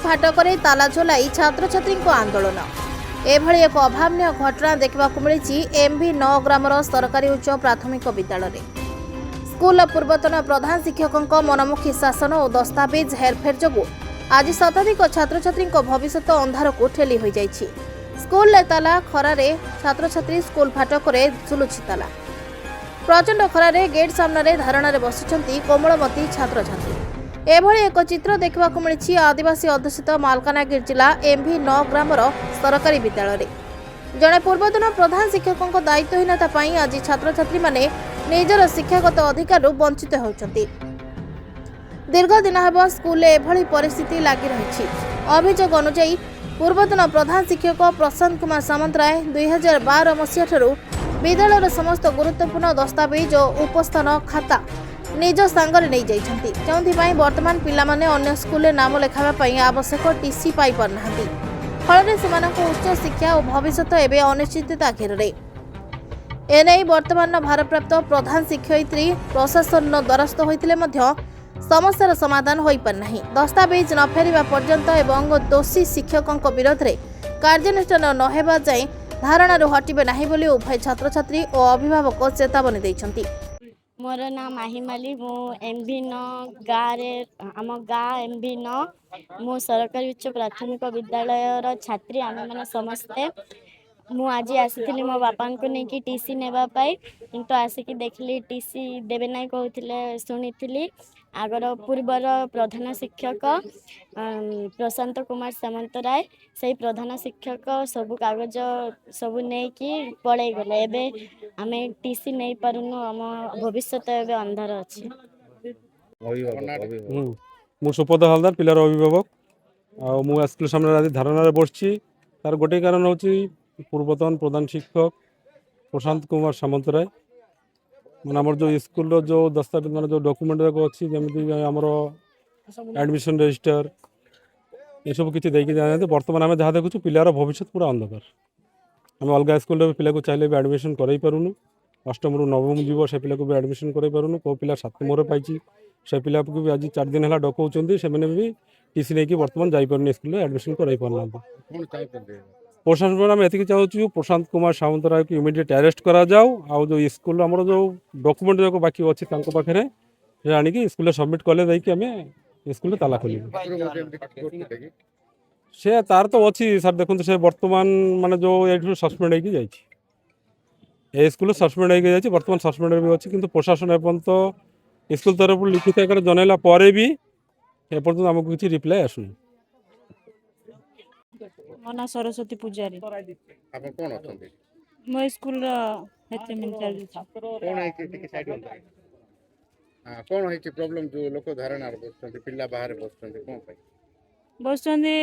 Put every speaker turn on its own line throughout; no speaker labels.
फाटक ताला झोलाई छात्र छात्री आंदोलन एभली एक अभावनीय घटना देखा मिली एमवी 9 ग्रामर सरकारी उच्च प्राथमिक विद्यालय स्कूल पूर्वतन प्रधान शिक्षकों मनमुखी शासन और दस्तावेज हेरफेर जो आज शताधिक छात्र छात्री भविष्य अंधार को ठेली हो जाइछि। स्कूल ताला खरारे छात्र छात्री स्कूल फाटक झुलुछि ताला। प्रचंड खरारे गेट सामने धारणा बसुंट कोमलमती छात्र छात्री एभली एक चित्र देखा मिली आदिवासी अध्युषित मालकानगिरी जिला एमवी 9 ग्रामर सरकारी विद्यालय जड़े पूर्वतन प्रधान शिक्षकों दायित्वहीनता आज छात्र छात्री माने निजर शिक्षागत अधिकार वंचित होती। दीर्घ दिन हेब स्कूल एभली परिस्थिति लगी रही। अभियोग अनुଯାयी पूर्वतन प्रधान शिक्षक प्रशांत कुमार सामंतराय 2012 मसीहा ठारू विद्यालय समस्त गुरुत्वपूर्ण दस्तावेज और उपस्थान खाता निज सांगरे नहीं जाइछन्ति जोंथिपाई वर्तमान पिलामाने अन्य स्कूल नाम लेखाबा आवश्यक टीसी पाई पारनाहांति फଳରେ ସେମାନଙ୍କ उच्च शिक्षा और भविष्य एवं अनिश्चितता घेरे एने वर्तमान भारप्राप्त प्रधान शिक्षयित्री प्रशासन द्वारस्थ होइतिले मध्य समस्यार समाधान हो पारना। दस्तावेज न फेरिबा पर्यंत एवं दोषी शिक्षकों विरोध में कार्यानुष्ठान न हेबा जाए धारणारू हटिबे नाही बोली उभय छात्र छात्री और अभिभावक चेतावनी दैछन्ति।
मोर नाम माहिमाली मु एमवी 9 गाँव आम गाँ एमवी 9 मु सरकारी उच्च प्राथमिक विद्यालय छात्री आम मैंने समस्ते मु आज आसी मो बापा को लेकिन टीसी नेबापाई किंतु आसिक देखली टीसी देवे ना कहते शुणी आगर पूर्वर प्रधान शिक्षक प्रशांत कुमार सामंतराय से प्रधान शिक्षक सबू कागज सबू नहीं कि पड़े गले एबे आमे टीसी नहीं पारुनु आम भविष्य एवं अंधार अच्छे।
मु सुपद हालदार पिलार अभिभावक आ स्कूल सामने आज धारणा बसछि तार गोटे कारण हूँ पूर्वतन प्रधान शिक्षक प्रशांत कुमार सामंतराय मैंने आम जो स्कूल जो दस्तावेज मान जो डॉक्यूमेंट जाक अच्छी जमी आमर एडमिशन रजिस्टर ये सब किसी देखिए जाना बर्तमान आम जहाँ देखु पिलार भविष्य पूरा अंधकार आम अलग स्कूल पिला को चाहिए भी एडमिशन कराई पारूनु अष्टम रु नवम जीव से पिला को भी एडमिशन कराई पारूनु कौ पिला 7 मोर पाई से पिला को भी आज 4 दिन है डकाउं से भी टीसी नहीं बर्तमान जापार स्कूल एडमिशन कराई पारना। प्रशासन आम ये चाहूँ प्रशांत कुमार सामंतराय को इमिडिएट अरेस्ट करा जाओ आउ जो स्कूल आमर जो डॉक्यूमेंट जो बाकी अच्छी पाखे आणिक स्कूल सबमिट कले आम स्कूल ताला खोल से तार तो अच्छी सर देखो से बर्तमान माने जो ये सस्पेंड होगी जाइए स्कूल सस्पेंड होगी बर्तमान सस्पेंड भी अच्छी किंतु प्रशासन एपर्यंत स्कूल तरफ लिखित आकार जनइला भी एपर्यंत आमको किसी रिप्लाई आसुनी।
मो ना सरस्वती पूजारी
आप कौन अछंती
मो स्कूल हेचएम इंचार्ज
कौन है कि साइड होता है कौन है कि प्रॉब्लम जो लोक धारणा बसछंती पिल्ला बाहर बसछंती कोन पई
बसचंदी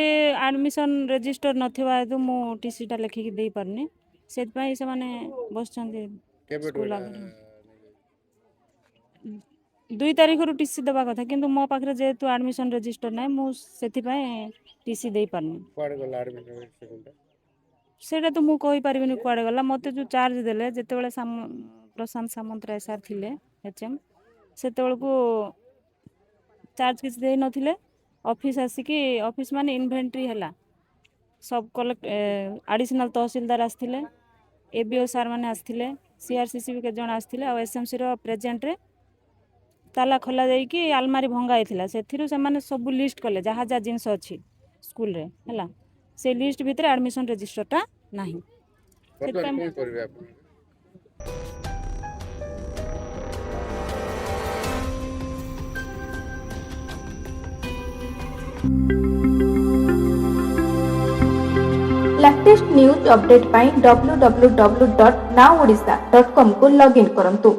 एडमिशन रजिस्टर नथिबा हेतु मो टीसी टा लेखि के देई परनी सेत पई से माने बसचंदी स्कूल 2 तारिख रु टीसी देबा कथा किंतु मो पाखरे जेतु एडमिशन रजिस्टर नै मो सेति पई टीसी देई परनी
कुआडे गला एडमिशन रजिस्टर
सेटा तो मु कहि परिबिनी कुआडे गला मते जो चार्ज देले जेते बेले प्रशांत सामंतराय सर थिले एचएम सेते बेल को चार्ज किछ देई नथिले ऑफिस आसिकी ऑफिस माने इन्वेंटरी हैला सब कलेक्ट एडिशनल तहसीलदार आस्थिले एबीओ सर माने आस्थिले सीआरसीसी भी के जण आस्थिले आ एसएमसी रो प्रेजेंट रे ताला खोला जाई कि अलमारी भंगा आइथिला सेथिरु से माने सब लिस्ट कले जहा जा जिंस अछि स्कूल रे हैला से लिस्ट भीतर एडमिशन रजिस्टर टा नाही
कोन करबे आप
लेटेस्ट न्यूज अपडेट पाई www.nowodisha.com को लॉगिन करंतु।